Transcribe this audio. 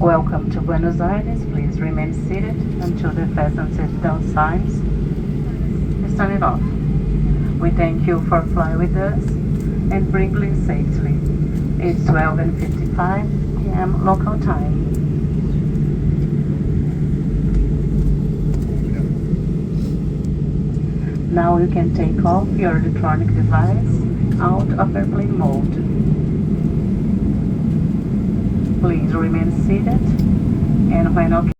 Welcome to Buenos Aires. Please remain seated until the fasten seatbelt signs is turned off. We thank you for flying with us and bring you safely. It's 12:55 p.m. local time. Now you can take off your electronic device out of airplane mode. Please remain seated, and when okay,